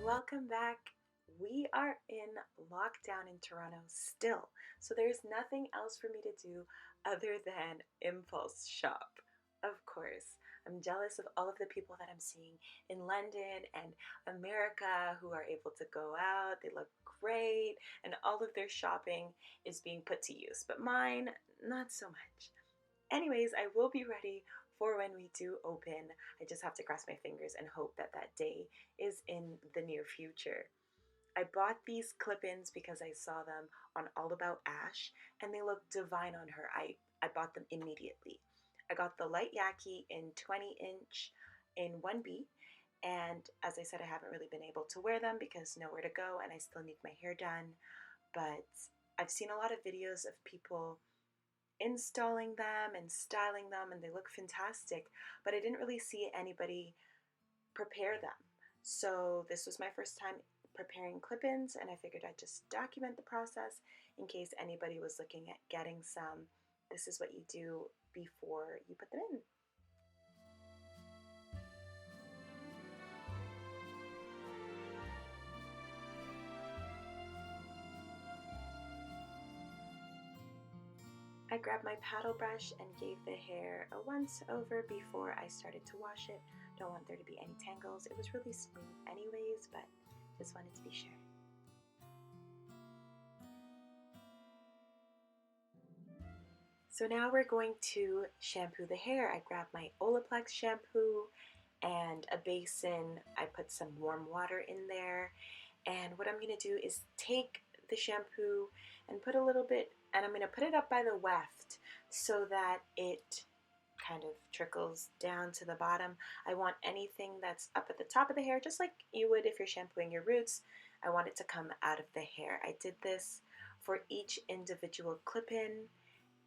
Welcome back. We are in lockdown in Toronto still, so there's nothing else for me to do other than impulse shop. Of course, I'm jealous of all of the people that I'm seeing in London and America who are able to go out. They look great, and all of their shopping is being put to use, but mine, not so much. Anyways, I will be ready for when we do open. I just have to cross my fingers and hope that that day is in the near future. I bought these clip-ins because I saw them on All About Ash and they look divine on her. I bought them immediately. I got the light Yaki in 20 inch in 1B, and as I said, I haven't really been able to wear them because nowhere to go and I still need my hair done. But I've seen a lot of videos of people installing them and styling them, and they look fantastic, but I didn't really see anybody prepare them. So this was my first time preparing clip-ins, and I figured I'd just document the process in case anybody was looking at getting some. This is what you do before you put them in. I grabbed my paddle brush and gave the hair a once over before I started to wash it. Don't want there to be any tangles. It was really smooth anyways, but just wanted to be sure. So now we're going to shampoo the hair. I grabbed my Olaplex shampoo and a basin. I put some warm water in there. And what I'm going to do is take the shampoo and put a little bit, and I'm going to put it up by the weft so that it kind of trickles down to the bottom. I want anything that's up at the top of the hair, just like you would if you're shampooing your roots, I want it to come out of the hair. I did this for each individual clip-in,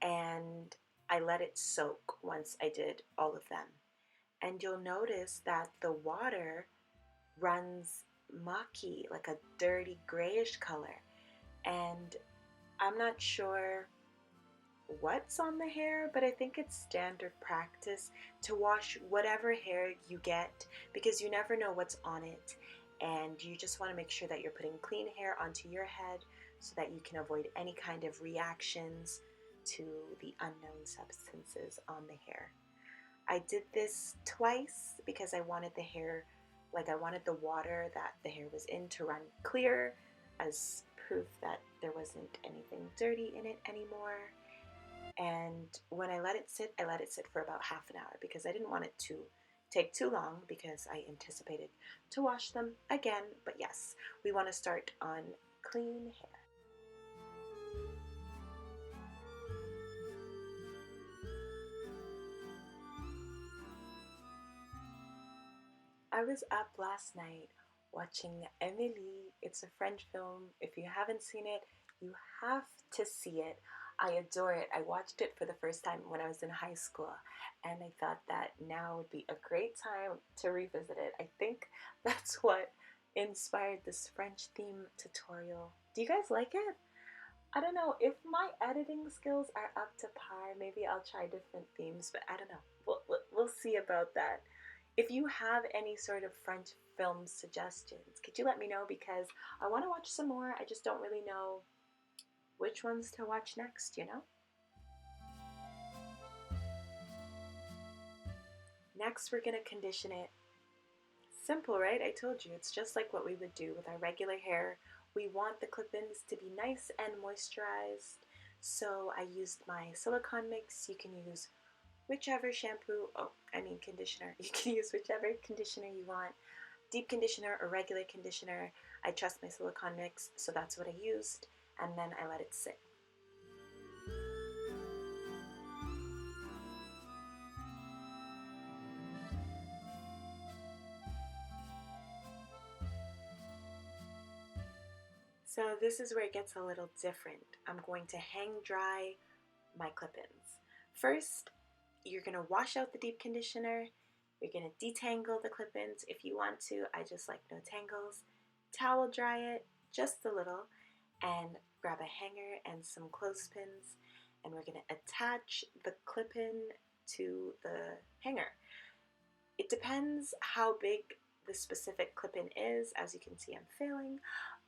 and I let it soak once I did all of them. And you'll notice that the water runs mucky, like a dirty grayish color. And I'm not sure what's on the hair, but I think it's standard practice to wash whatever hair you get because you never know what's on it. And you just want to make sure that you're putting clean hair onto your head so that you can avoid any kind of reactions to the unknown substances on the hair. I did this twice because I wanted the hair, I wanted the water that the hair was in to run clear as proof that there wasn't anything dirty in it anymore. And when I let it sit for about half an hour because I didn't want it to take too long because I anticipated to wash them again. But yes, we want to start on clean hair. I was up last night watching Emily. It's a French film. If you haven't seen it, you have to see it. I adore it. I watched it for the first time when I was in high school, and I thought that now would be a great time to revisit it. I think that's what inspired this French theme tutorial. Do you guys like it? I don't know if my editing skills are up to par. Maybe I'll try different themes, but I don't know. We'll see about that. If you have any sort of French film suggestions, could you let me know because I want to watch some more. I just don't really know which ones to watch next, you know? Next, we're going to condition it. Simple, right? I told you, it's just like what we would do with our regular hair. We want the clip-ins to be nice and moisturized. So I used my silicone mix. You can use whichever shampoo, conditioner. You can use whichever conditioner you want. Deep conditioner or regular conditioner. I trust my silicone mix, so that's what I used. And then I let it sit. So this is where it gets a little different. I'm going to hang dry my clip-ins. First, you're going to wash out the deep conditioner. You're going to detangle the clip-ins if you want to. I just like no tangles. Towel dry it just a little and grab a hanger and some clothespins, and we're going to attach the clip-in to the hanger. It depends how big the specific clip-in is. As you can see, I'm failing,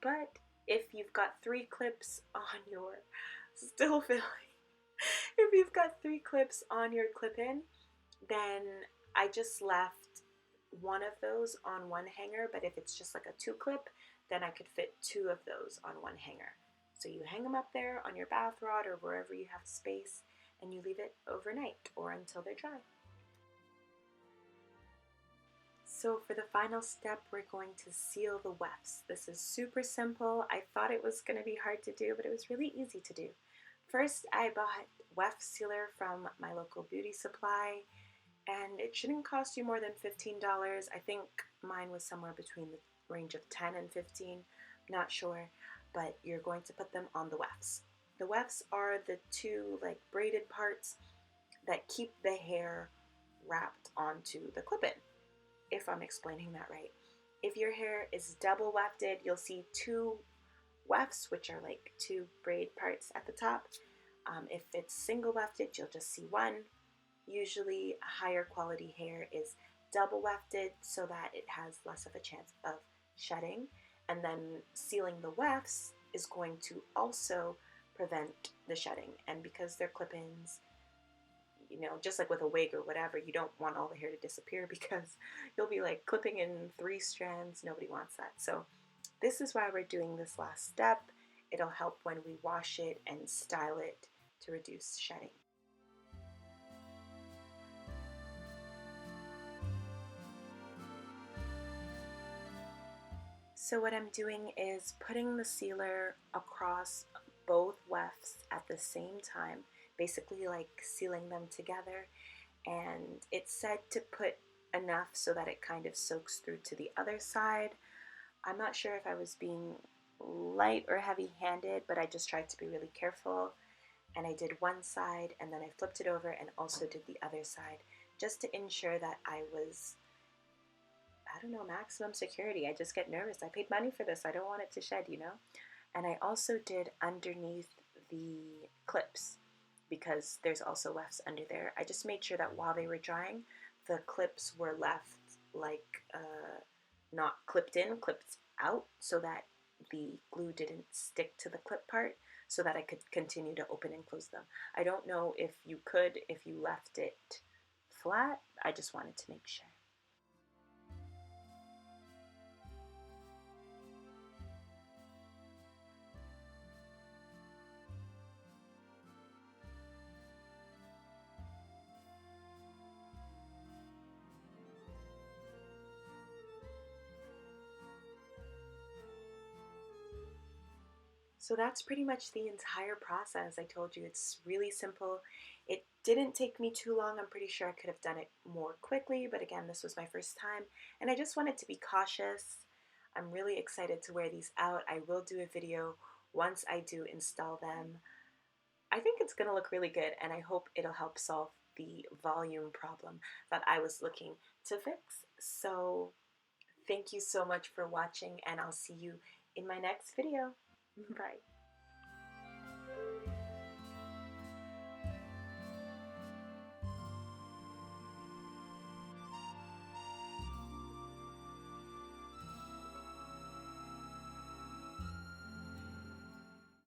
but if you've got 3 clips on your, still failing, if you've got 3 clips on your clip-in, then I just left one of those on one hanger, but if it's just like a 2 clip, then I could fit 2 of those on one hanger. So you hang them up there on your bath rod or wherever you have space, and you leave it overnight or until they're dry. So for the final step, we're going to seal the wefts. This is super simple. I thought it was going to be hard to do, but it was really easy to do. First, I bought weft sealer from my local beauty supply, and it shouldn't cost you more than $15. I think mine was somewhere between the range of 10 and 15, not sure, but you're going to put them on the wefts. The wefts are the 2 like braided parts that keep the hair wrapped onto the clip-in, if I'm explaining that right. If your hair is double wefted, you'll see 2 wefts, which are like 2 braid parts at the top. If it's single wefted, you'll just see 1. Usually higher quality hair is double wefted so that it has less of a chance of shedding. And then sealing the wefts is going to also prevent the shedding. And because they're clip-ins, you know, just like with a wig or whatever, you don't want all the hair to disappear because you'll be like clipping in 3 strands. Nobody wants that. So this is why we're doing this last step. It'll help when we wash it and style it to reduce shedding. So what I'm doing is putting the sealer across both wefts at the same time, basically like sealing them together. And it's said to put enough so that it kind of soaks through to the other side. I'm not sure if I was being light or heavy-handed, but I just tried to be really careful. And I did one side, and then I flipped it over and also did the other side, just to ensure that I was, I don't know, maximum security. I just get nervous. I paid money for this. I don't want it to shed, you know? And I also did underneath the clips because there's also wefts under there. I just made sure that while they were drying, the clips were left like not clipped in, clipped out, so that the glue didn't stick to the clip part, so that I could continue to open and close them. I don't know if you could if you left it flat. I just wanted to make sure. So that's pretty much the entire process. I told you it's really simple. It didn't take me too long. I'm pretty sure I could have done it more quickly, but again, this was my first time, and I just wanted to be cautious. I'm really excited to wear these out. I will do a video once I do install them. I think it's gonna look really good, and I hope it'll help solve the volume problem that I was looking to fix. So thank you so much for watching, and I'll see you in my next video. Bye.